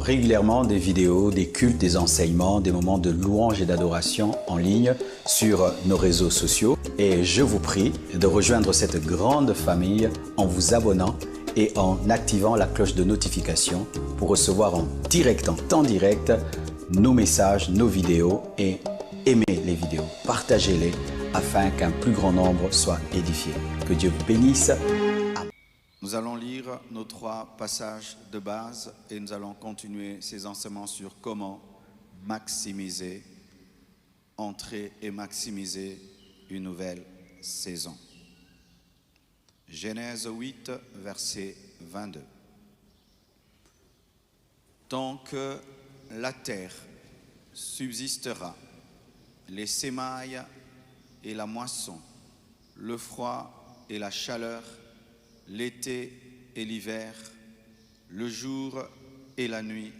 régulièrement des vidéos, des cultes, des enseignements, des moments de louange et d'adoration en ligne sur nos réseaux sociaux. Et je vous prie de rejoindre cette grande famille en vous abonnant et en activant la cloche de notification pour recevoir en direct, en temps direct, nos messages, nos vidéos et aimez les vidéos, partagez-les afin qu'un plus grand nombre soit édifié. Que Dieu vous bénisse. Nous allons lire nos 3 passages de base et nous allons continuer ces enseignements sur comment maximiser, entrer et maximiser une nouvelle saison. Genèse 8, verset 22. Tant que la terre subsistera, les semailles et la moisson, le froid et la chaleur, l'été et l'hiver, le jour et la nuit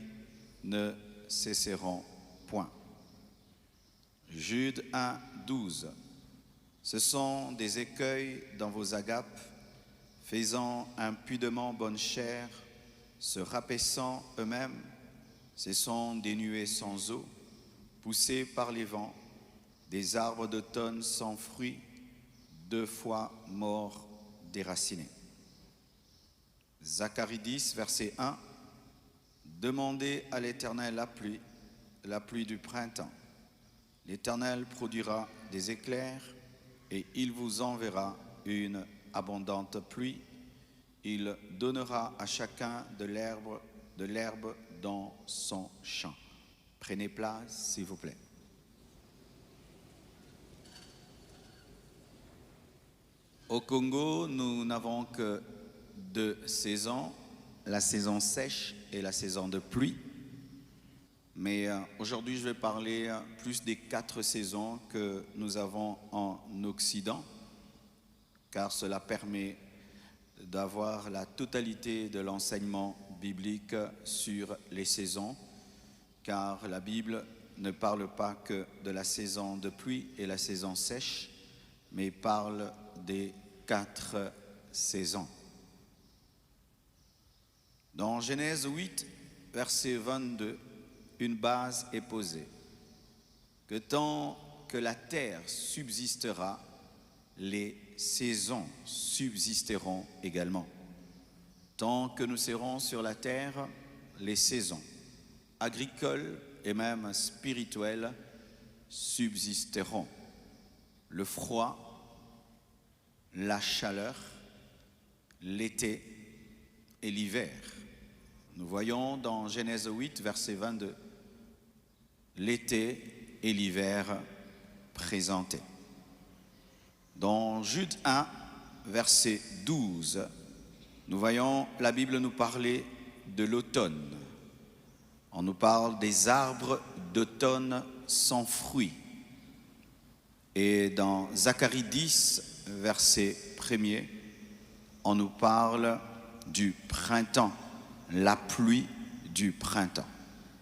ne cesseront point. Jude 1, 12. Ce sont des écueils dans vos agapes, faisant impudemment bonne chère, se rapaissant eux-mêmes. Ce sont des nuées sans eau, poussées par les vents, des arbres d'automne sans fruits, 2 fois morts déracinés. Zacharie 10, verset 1. Demandez à l'Éternel la pluie du printemps. L'Éternel produira des éclairs et il vous enverra une abondante pluie. Il donnera à chacun de l'herbe dans son champ. Prenez place, s'il vous plaît. Au Congo, nous n'avons que 2 saisons, la saison sèche et la saison de pluie. Mais aujourd'hui, je vais parler plus des 4 saisons que nous avons en Occident, car cela permet d'avoir la totalité de l'enseignement biblique sur les saisons, car la Bible ne parle pas que de la saison de pluie et la saison sèche, mais parle des 4 saisons. Dans Genèse 8, verset 22, une base est posée. Que tant que la terre subsistera, les saisons subsisteront également. Tant que nous serons sur la terre, les saisons agricoles et même spirituelles subsisteront. Le froid, la chaleur, l'été et l'hiver. Nous voyons dans Genèse 8, verset 22, l'été et l'hiver présentés. Dans Jude 1, verset 12, nous voyons la Bible nous parler de l'automne. On nous parle des arbres d'automne sans fruits. Et dans Zacharie 10, verset 1er, on nous parle du printemps, la pluie du printemps.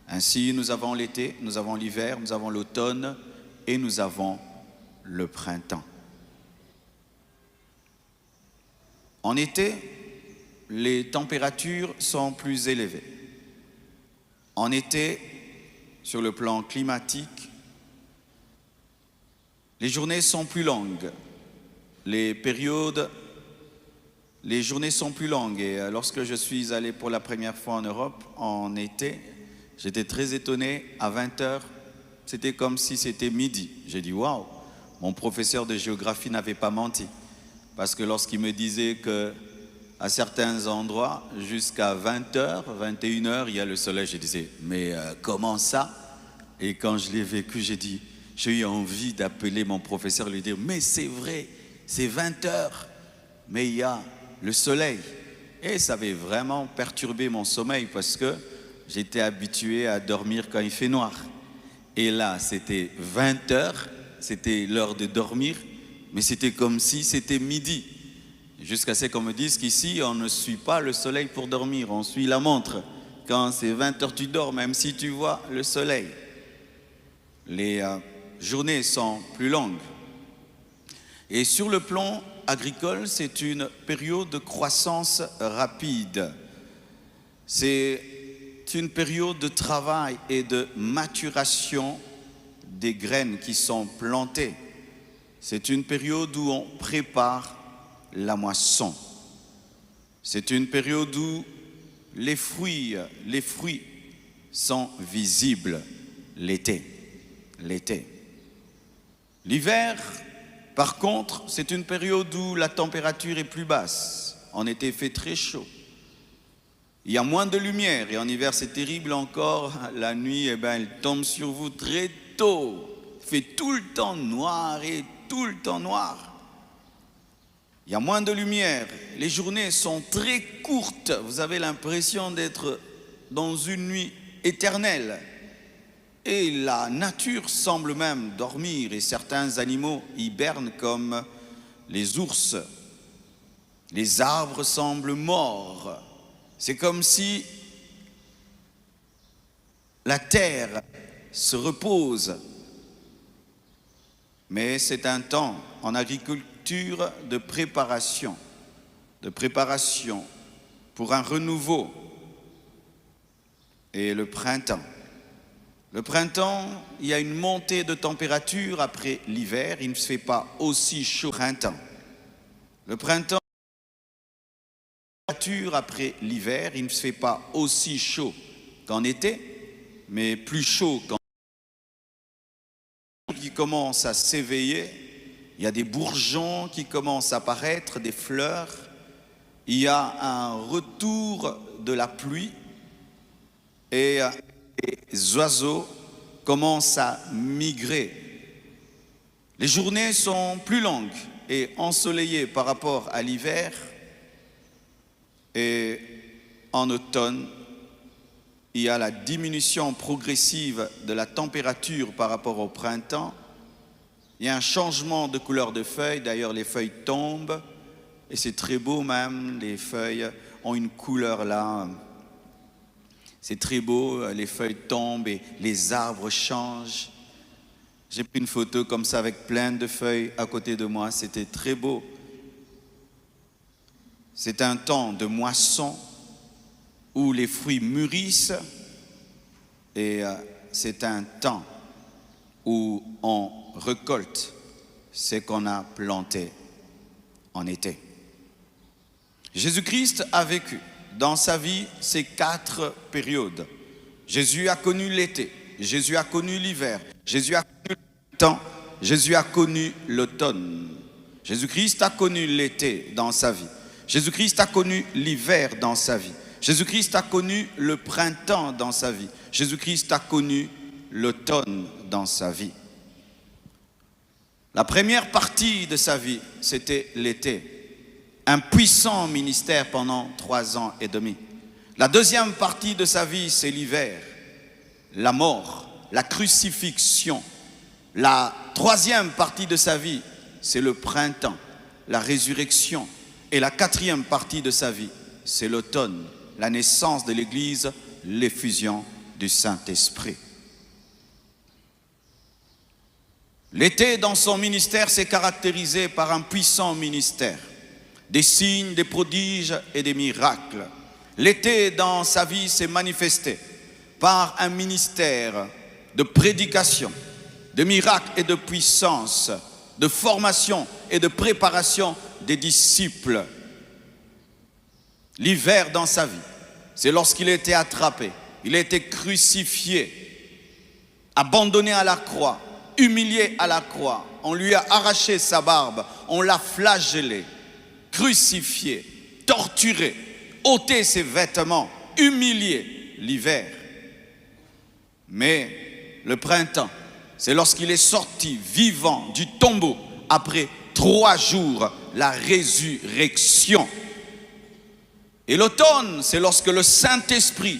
Ainsi, nous avons l'été, nous avons l'hiver, nous avons l'automne et nous avons le printemps. En été, les températures sont plus élevées. En été, sur le plan climatique, les journées sont plus longues. Les journées sont plus longues et lorsque je suis allé pour la première fois en Europe, en été, j'étais très étonné, à 20h, c'était comme si c'était midi. J'ai dit, waouh, mon professeur de géographie n'avait pas menti. Parce que lorsqu'il me disait qu'à certains endroits, jusqu'à 20h, 21h, il y a le soleil, je disais, mais comment ça? Et quand je l'ai vécu, j'ai eu envie d'appeler mon professeur et lui dire, mais c'est vrai, c'est 20h, mais il y a le soleil. Et ça avait vraiment perturbé mon sommeil parce que j'étais habitué à dormir quand il fait noir. Et là, c'était 20h, c'était l'heure de dormir, mais c'était comme si c'était midi. Jusqu'à ce qu'on me dise qu'ici, on ne suit pas le soleil pour dormir, on suit la montre. Quand c'est 20h, tu dors, même si tu vois le soleil. Les journées sont plus longues. Et sur le plan agricole, c'est une période de croissance rapide. C'est une période de travail et de maturation des graines qui sont plantées. C'est une période où on prépare la moisson. C'est une période où les fruits sont visibles l'été. L'hiver, par contre, c'est une période où la température est plus basse. En été, il fait très chaud. Il y a moins de lumière et en hiver, c'est terrible encore. La nuit, elle tombe sur vous très tôt. Il fait tout le temps noir et tout le temps noir. Il y a moins de lumière. Les journées sont très courtes. Vous avez l'impression d'être dans une nuit éternelle. Et la nature semble même dormir et certains animaux hibernent comme les ours. Les arbres semblent morts. C'est comme si la terre se repose. Mais c'est un temps en agriculture de préparation pour un renouveau. Et le printemps, il y a une montée de température après l'hiver. Il ne se fait pas aussi chaud printemps. Le printemps, après l'hiver, il ne se fait pas aussi chaud qu'en été, mais plus chaud qu'en qui commence à s'éveiller. Il y a des bourgeons qui commencent à apparaître, des fleurs. Il y a un retour de la pluie et les oiseaux commencent à migrer. Les journées sont plus longues et ensoleillées par rapport à l'hiver. Et en automne, il y a la diminution progressive de la température par rapport au printemps. Il y a un changement de couleur de feuilles. D'ailleurs, les feuilles tombent et c'est très beau même. Les feuilles ont une couleur là. C'est très beau. Les feuilles tombent et les arbres changent. J'ai pris une photo comme ça avec plein de feuilles à côté de moi. C'était très beau. C'est un temps de moisson où les fruits mûrissent et c'est un temps où on récolte ce qu'on a planté en été. Jésus-Christ a vécu dans sa vie ces 4 périodes. Jésus a connu l'été, Jésus a connu l'hiver, Jésus a connu le printemps, Jésus a connu l'automne. Jésus-Christ a connu l'été dans sa vie. Jésus-Christ a connu l'hiver dans sa vie. Jésus-Christ a connu le printemps dans sa vie. Jésus-Christ a connu l'automne dans sa vie. La première partie de sa vie, c'était l'été. Un puissant ministère pendant 3 ans et demi. La deuxième partie de sa vie, c'est l'hiver. La mort, la crucifixion. La troisième partie de sa vie, c'est le printemps, la résurrection. Et la quatrième partie de sa vie, c'est l'automne, la naissance de l'Église, l'effusion du Saint-Esprit. L'été dans son ministère s'est caractérisé par un puissant ministère, des signes, des prodiges et des miracles. L'été dans sa vie s'est manifesté par un ministère de prédication, de miracles et de puissance, de formation et de préparation des disciples. L'hiver dans sa vie, c'est lorsqu'il a été attrapé, il a été crucifié, abandonné à la croix, humilié à la croix. On lui a arraché sa barbe, on l'a flagellé, crucifié, torturé, ôté ses vêtements, humilié. L'hiver. Mais le printemps, c'est lorsqu'il est sorti vivant du tombeau après 3 jours, la résurrection. Et l'automne, c'est lorsque le Saint-Esprit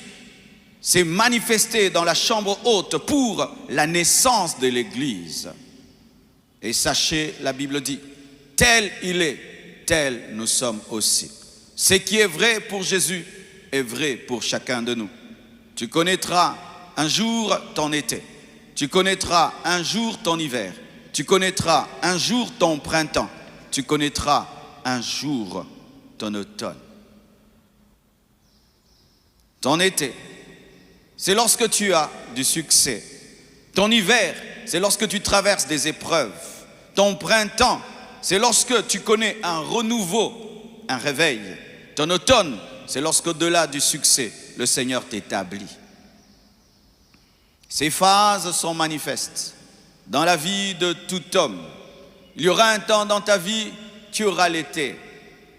s'est manifesté dans la chambre haute pour la naissance de l'Église. Et sachez, la Bible dit, tel il est, tel nous sommes aussi. Ce qui est vrai pour Jésus est vrai pour chacun de nous. Tu connaîtras un jour ton été, tu connaîtras un jour ton hiver, tu connaîtras un jour ton printemps, tu connaîtras un jour ton automne. Ton été, c'est lorsque tu as du succès. Ton hiver, c'est lorsque tu traverses des épreuves. Ton printemps, c'est lorsque tu connais un renouveau, un réveil. Ton automne, c'est lorsqu'au-delà du succès, le Seigneur t'établit. Ces phases sont manifestes dans la vie de tout homme. Il y aura un temps dans ta vie, tu auras l'été.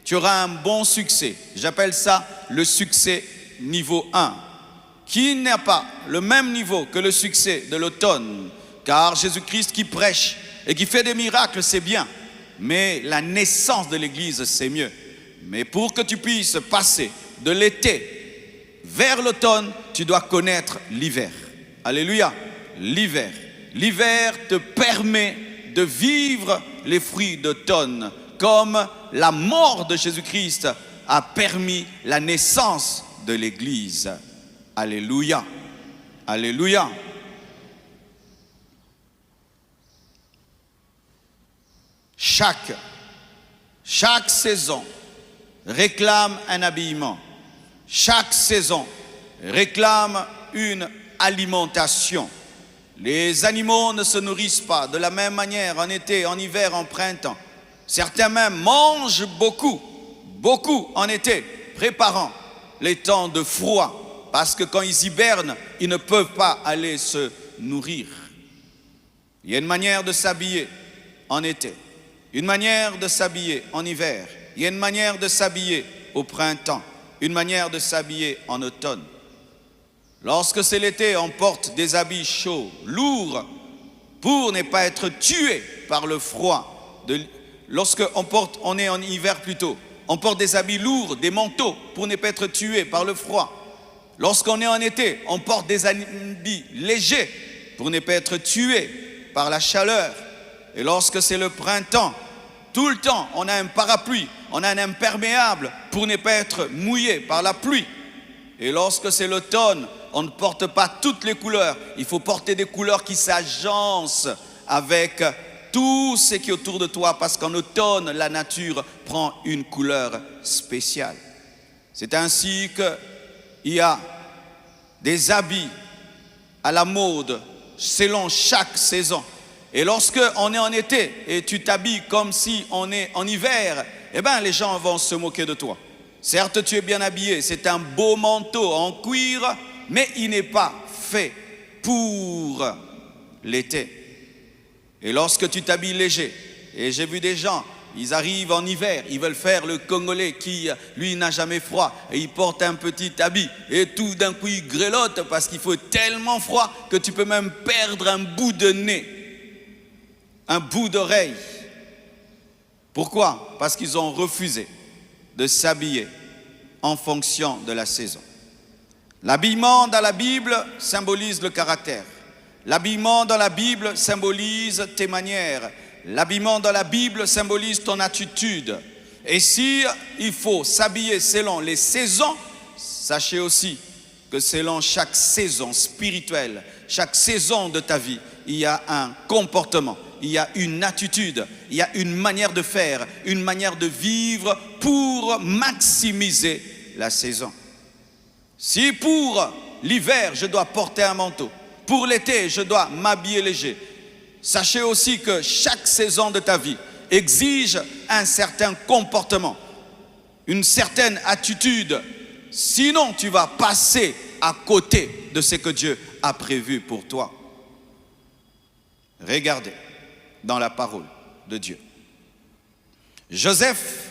Tu auras un bon succès. J'appelle ça le succès niveau 1, qui n'a pas le même niveau que le succès de l'automne. Car Jésus-Christ qui prêche et qui fait des miracles, c'est bien. Mais la naissance de l'Église, c'est mieux. Mais pour que tu puisses passer de l'été vers l'automne, tu dois connaître l'hiver. Alléluia, l'hiver. L'hiver te permet de vivre les fruits d'automne, comme la mort de Jésus-Christ a permis la naissance de l'Église. Alléluia, alléluia. Chaque saison réclame un habillement. Chaque saison réclame une alimentation. Les animaux ne se nourrissent pas de la même manière en été, en hiver, en printemps. Certains même mangent beaucoup en été, préparant les temps de froid. Parce que quand ils hibernent, ils ne peuvent pas aller se nourrir. Il y a une manière de s'habiller en été, une manière de s'habiller en hiver, il y a une manière de s'habiller au printemps, une manière de s'habiller en automne. Lorsque c'est l'été, on porte des habits chauds, lourds, pour ne pas être tué par le froid. Lorsque on est en hiver plutôt, on porte des habits lourds, des manteaux, pour ne pas être tué par le froid. Lorsqu'on est en été, on porte des habits légers, pour ne pas être tué par la chaleur. Et lorsque c'est le printemps, tout le temps, on a un parapluie, on a un imperméable pour ne pas être mouillé par la pluie. Et lorsque c'est l'automne, on ne porte pas toutes les couleurs. Il faut porter des couleurs qui s'agencent avec tout ce qui est autour de toi, parce qu'en automne, la nature prend une couleur spéciale. C'est ainsi qu'il y a des habits à la mode selon chaque saison. Et lorsque on est en été et tu t'habilles comme si on est en hiver, eh bien les gens vont se moquer de toi. Certes, tu es bien habillé, c'est un beau manteau en cuir, mais il n'est pas fait pour l'été. Et lorsque tu t'habilles léger, et j'ai vu des gens, ils arrivent en hiver, ils veulent faire le Congolais qui, lui, n'a jamais froid, et il porte un petit habit, et tout d'un coup il grelotte parce qu'il faut tellement froid que tu peux même perdre un bout de nez, un bout d'oreille. Pourquoi? Parce qu'ils ont refusé de s'habiller en fonction de la saison. L'habillement dans la Bible symbolise le caractère. L'habillement dans la Bible symbolise tes manières. L'habillement dans la Bible symbolise ton attitude. Et si il faut s'habiller selon les saisons, sachez aussi que selon chaque saison spirituelle, chaque saison de ta vie, il y a un comportement, il y a une attitude, il y a une manière de faire, une manière de vivre pour maximiser la saison. Si pour l'hiver, je dois porter un manteau, pour l'été, je dois m'habiller léger, sachez aussi que chaque saison de ta vie exige un certain comportement, une certaine attitude. Sinon, tu vas passer à côté de ce que Dieu a prévu pour toi. Regardez dans la parole de Dieu. Joseph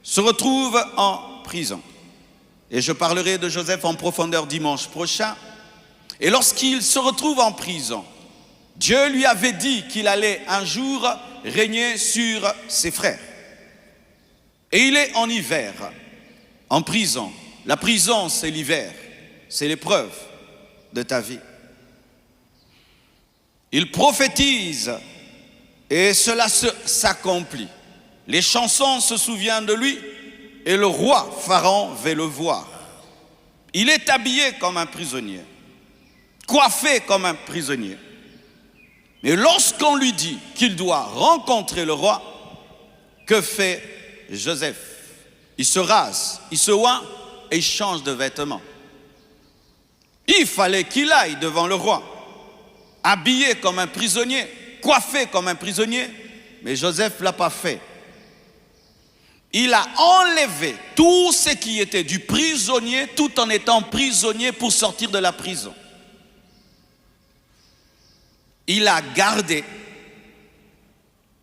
se retrouve en prison. Et je parlerai de Joseph en profondeur dimanche prochain. Et lorsqu'il se retrouve en prison, Dieu lui avait dit qu'il allait un jour régner sur ses frères. Et il est en hiver, en prison. La prison, c'est l'hiver, c'est l'épreuve de ta vie. Il prophétise et cela s'accomplit. Les chansons se souviennent de lui et le roi Pharaon veut le voir. Il est habillé comme un prisonnier, coiffé comme un prisonnier. Mais lorsqu'on lui dit qu'il doit rencontrer le roi, que fait Joseph? Il se rase, il se oint et il change de vêtements. Il fallait qu'il aille devant le roi, habillé comme un prisonnier, coiffé comme un prisonnier. Mais Joseph ne l'a pas fait. Il a enlevé tout ce qui était du prisonnier tout en étant prisonnier pour sortir de la prison. Il a gardé,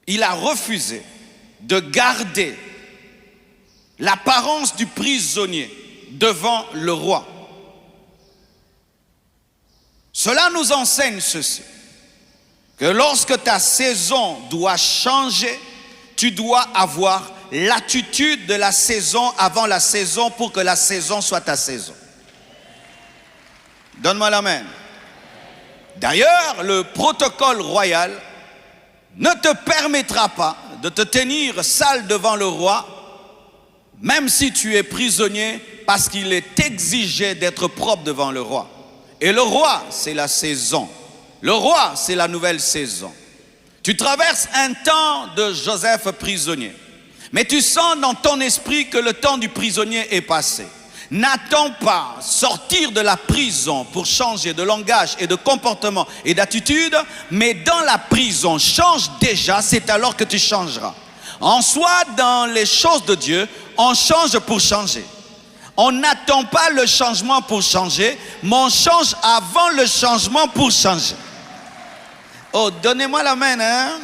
il a refusé de garder l'apparence du prisonnier devant le roi. Cela nous enseigne ceci, que lorsque ta saison doit changer, tu dois avoir l'attitude de la saison avant la saison pour que la saison soit ta saison. Donne-moi l'amen. D'ailleurs, le protocole royal ne te permettra pas de te tenir sale devant le roi, même si tu es prisonnier, parce qu'il est exigé d'être propre devant le roi. Et le roi, c'est la saison. Le roi, c'est la nouvelle saison. Tu traverses un temps de Joseph prisonnier, mais tu sens dans ton esprit que le temps du prisonnier est passé. N'attends pas sortir de la prison pour changer de langage et de comportement et d'attitude, mais dans la prison, change déjà, c'est alors que tu changeras. En soi, dans les choses de Dieu, on change pour changer. On n'attend pas le changement pour changer, mais on change avant le changement pour changer. Oh, donnez-moi la main, hein?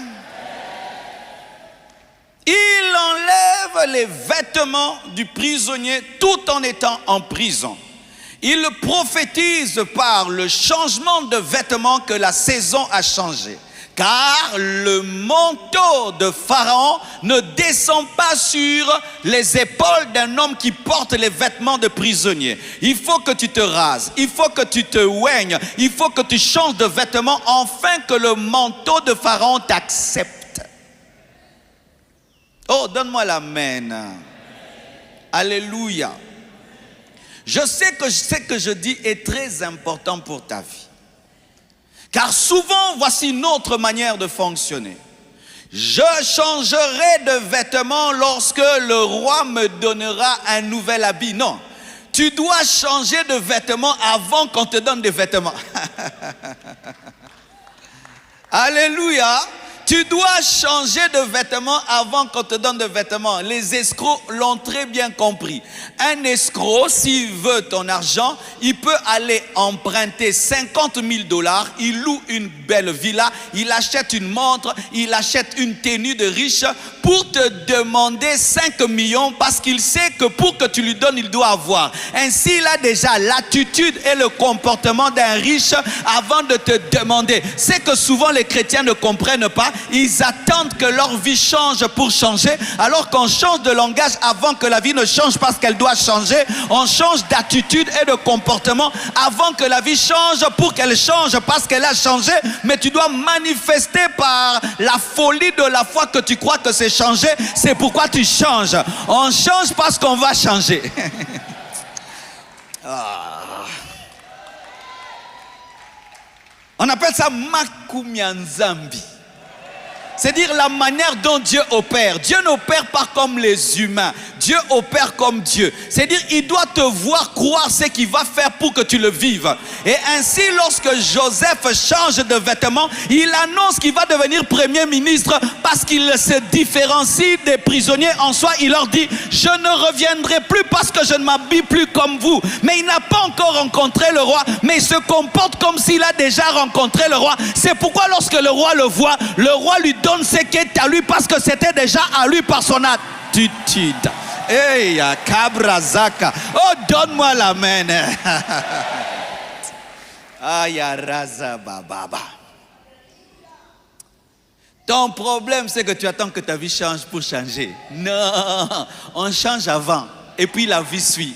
Il enlève les vêtements du prisonnier tout en étant en prison. Il prophétise par le changement de vêtements que la saison a changé. Car le manteau de Pharaon ne descend pas sur les épaules d'un homme qui porte les vêtements de prisonnier. Il faut que tu te rases, il faut que tu te oignes, il faut que tu changes de vêtements afin que le manteau de Pharaon t'accepte. Oh, donne-moi l'amen. Alléluia. Je sais que ce que je dis est très important pour ta vie. Car souvent, voici une autre manière de fonctionner. Je changerai de vêtements lorsque le roi me donnera un nouvel habit. Non, tu dois changer de vêtements avant qu'on te donne des vêtements. Alléluia. Tu dois changer de vêtements avant qu'on te donne de vêtements. Les escrocs l'ont très bien compris. Un escroc, s'il veut ton argent, il peut aller emprunter 50 000 $. Il loue une belle villa, il achète une montre, il achète une tenue de riche pour te demander 5 millions parce qu'il sait que pour que tu lui donnes, il doit avoir. Ainsi, il a déjà l'attitude et le comportement d'un riche avant de te demander. C'est que souvent les chrétiens ne comprennent pas. Ils attendent que leur vie change pour changer, alors qu'on change de langage avant que la vie ne change parce qu'elle doit changer. On change d'attitude et de comportement avant que la vie change pour qu'elle change parce qu'elle a changé. Mais tu dois manifester par la folie de la foi que tu crois que c'est changé. C'est pourquoi tu changes. On change parce qu'on va changer. On appelle ça Makumianzambi. C'est-à-dire la manière dont Dieu opère. Dieu n'opère pas comme les humains. Dieu opère comme Dieu. C'est-à-dire il doit te voir croire ce qu'il va faire pour que tu le vives. Et ainsi, lorsque Joseph change de vêtements, il annonce qu'il va devenir premier ministre parce qu'il se différencie des prisonniers en soi. Il leur dit, je ne reviendrai plus parce que je ne m'habille plus comme vous. Mais il n'a pas encore rencontré le roi, mais il se comporte comme s'il a déjà rencontré le roi. C'est pourquoi lorsque le roi le voit, le roi lui donne ce qui est à lui parce que c'était déjà à lui par son attitude. Hey, Kabrazaka. Oh, donne-moi la main. Aïe, Raza Baba. Ton problème, c'est que tu attends que ta vie change pour changer. Non, on change avant et puis la vie suit.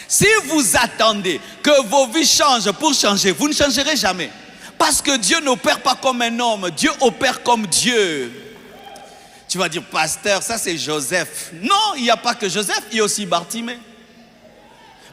Si vous attendez que vos vies changent pour changer, vous ne changerez jamais. Parce que Dieu n'opère pas comme un homme, Dieu opère comme Dieu. Tu vas dire, pasteur, ça c'est Joseph. Non, il n'y a pas que Joseph, il y a aussi Bartimée.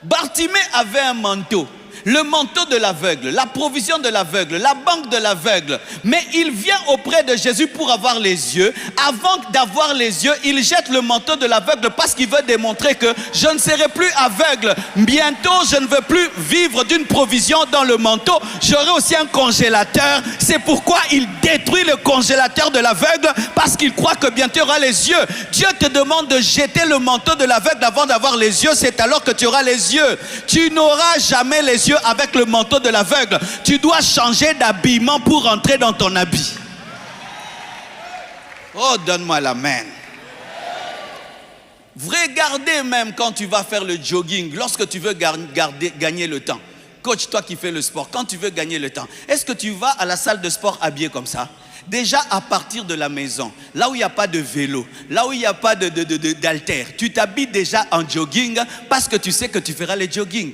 Bartimée avait un manteau. le manteau de l'aveugle, la provision de l'aveugle, la banque de l'aveugle. Mais il vient auprès de Jésus pour avoir les yeux. Avant d'avoir les yeux, il jette le manteau de l'aveugle parce qu'il veut démontrer que je ne serai plus aveugle. Bientôt, je ne veux plus vivre d'une provision dans le manteau. J'aurai aussi un congélateur. C'est pourquoi il détruit le congélateur de l'aveugle parce qu'il croit que bientôt il aura les yeux. Dieu te demande de jeter le manteau de l'aveugle avant d'avoir les yeux. C'est alors que tu auras les yeux. Tu n'auras jamais les yeux avec le manteau de l'aveugle. Tu dois changer d'habillement pour entrer dans ton habit. Oh, donne-moi l'amen. Regardez même quand tu vas faire le jogging, lorsque tu veux gagner le temps. Coach, toi qui fais le sport, quand tu veux gagner le temps, est-ce que tu vas à la salle de sport habillé comme ça? Déjà à partir de la maison, là où il n'y a pas de vélo, là où il n'y a pas d'haltère, tu t'habilles déjà en jogging parce que tu sais que tu feras les jogging.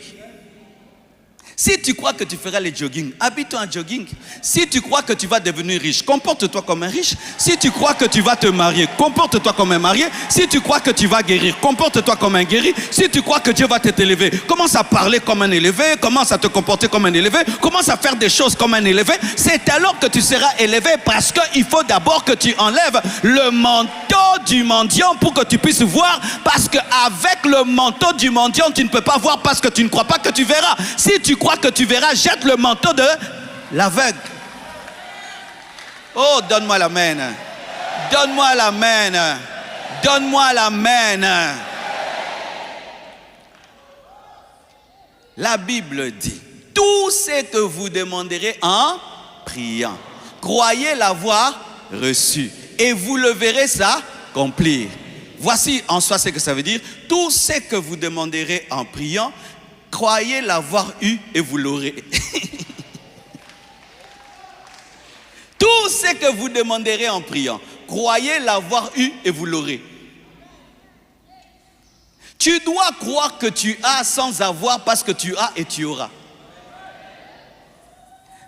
Si tu crois que tu feras les jogging, habille-toi en jogging. Si tu crois que tu vas devenir riche, comporte-toi comme un riche. Si tu crois que tu vas te marier, comporte-toi comme un marié. Si tu crois que tu vas guérir, comporte-toi comme un guéri. Si tu crois que Dieu va t'élever, commence à parler comme un élevé, commence à te comporter comme un élevé, commence à faire des choses comme un élevé. C'est alors que tu seras élevé parce qu'il faut d'abord que tu enlèves le manteau du mendiant pour que tu puisses voir. Parce qu'avec le manteau du mendiant, tu ne peux pas voir parce que tu ne crois pas que tu verras. Si tu crois que tu verras, jette le manteau de l'aveugle. Oh, donne-moi l'amen. Donne-moi l'amen. Donne-moi l'amen. La Bible dit, tout ce que vous demanderez en priant, croyez l'avoir reçu et vous le verrez s'accomplir. Voici en soi ce que ça veut dire. Tout ce que vous demanderez en priant, croyez l'avoir eu et vous l'aurez. Tout ce que vous demanderez en priant, croyez l'avoir eu et vous l'aurez. Tu dois croire que tu as sans avoir parce que tu as et tu auras.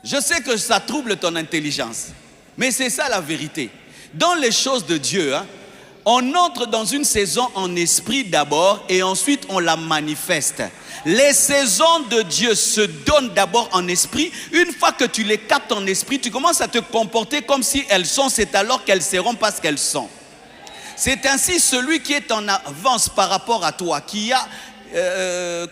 Je sais que ça trouble ton intelligence, mais c'est ça la vérité. Dans les choses de Dieu, on entre dans une saison en esprit d'abord et ensuite on la manifeste. Les saisons de Dieu se donnent d'abord en esprit. Une fois que tu les captes en esprit, tu commences à te comporter comme si elles sont, c'est alors qu'elles seront parce qu'elles sont. C'est ainsi celui qui est en avance par rapport à toi, qui a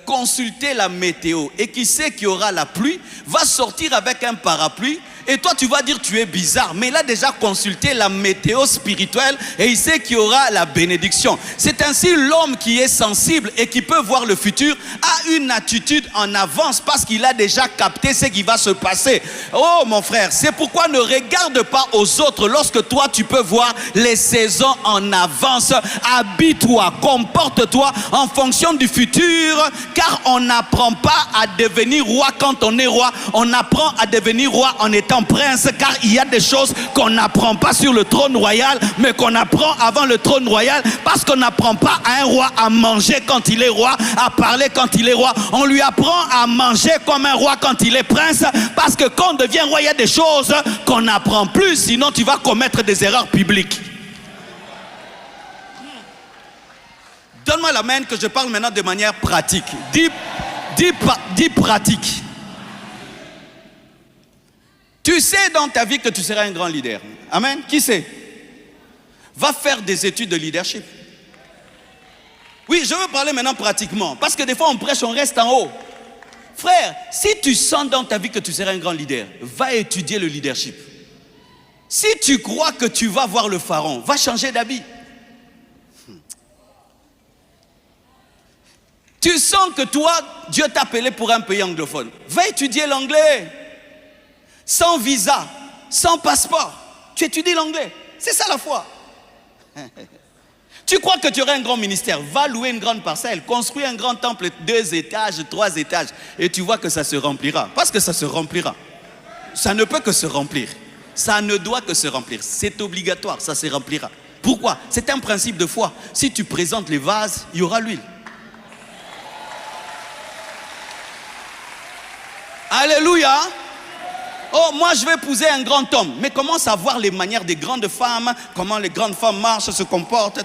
consulté la météo et qui sait qu'il y aura la pluie, va sortir avec un parapluie. Et toi tu vas dire tu es bizarre, mais il a déjà consulté la météo spirituelle et il sait qu'il y aura la bénédiction. C'est ainsi l'homme qui est sensible et qui peut voir le futur a une attitude en avance parce qu'il a déjà capté ce qui va se passer. Oh mon frère, c'est pourquoi ne regarde pas aux autres lorsque toi tu peux voir les saisons en avance. Habille-toi, comporte-toi en fonction du futur, car on n'apprend pas à devenir roi quand on est roi, on apprend à devenir roi en étant prince, car il y a des choses qu'on n'apprend pas sur le trône royal, mais qu'on apprend avant le trône royal, parce qu'on n'apprend pas à un roi à manger quand il est roi, à parler quand il est roi. On lui apprend à manger comme un roi quand il est prince, parce que quand on devient roi, il y a des choses qu'on n'apprend plus, sinon tu vas commettre des erreurs publiques. Donne-moi la main que je parle maintenant de manière pratique. Dis pratique. Tu sais dans ta vie que tu seras un grand leader. Amen. Qui sait? Va faire des études de leadership. Oui, je veux parler maintenant pratiquement. Parce que des fois on prêche, on reste en haut. Frère, si tu sens dans ta vie que tu seras un grand leader, va étudier le leadership. Si tu crois que tu vas voir le pharaon, va changer d'habit. Tu sens que toi, Dieu t'a appelé pour un pays anglophone. Va étudier l'anglais. Sans visa, sans passeport, tu étudies l'anglais. C'est ça la foi. Tu crois que tu aurais un grand ministère, va louer une grande parcelle, construis un grand temple, 2 étages, 3 étages, et tu vois que ça se remplira. Parce que ça se remplira. Ça ne peut que se remplir. Ça ne doit que se remplir. C'est obligatoire, ça se remplira. Pourquoi? C'est un principe de foi. Si tu présentes les vases, il y aura l'huile. Alléluia. Oh, moi je vais épouser un grand homme. Mais commence à voir les manières des grandes femmes, comment les grandes femmes marchent, se comportent.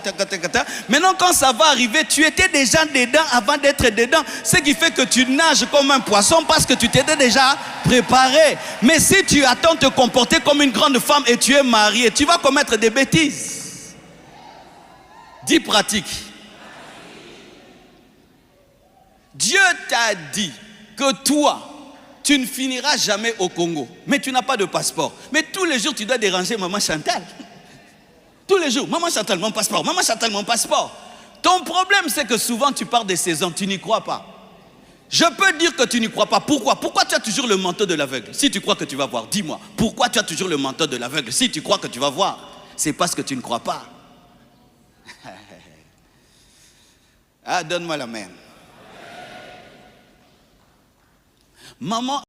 Maintenant, quand ça va arriver, tu étais déjà dedans avant d'être dedans. Ce qui fait que tu nages comme un poisson parce que tu t'étais déjà préparé. Mais si tu attends de te comporter comme une grande femme et tu es marié, tu vas commettre des bêtises. Dis pratique. Dieu t'a dit que toi, tu ne finiras jamais au Congo. Mais tu n'as pas de passeport. Mais tous les jours, tu dois déranger maman Chantal. Tous les jours, maman Chantal, mon passeport. Maman Chantal, mon passeport. Ton problème, c'est que souvent, tu pars des saisons, tu n'y crois pas. Je peux dire que tu n'y crois pas. Pourquoi? Pourquoi tu as toujours le manteau de l'aveugle? Si tu crois que tu vas voir, dis-moi. Pourquoi tu as toujours le manteau de l'aveugle? Si tu crois que tu vas voir, c'est parce que tu ne crois pas. Ah, donne-moi la main. Maman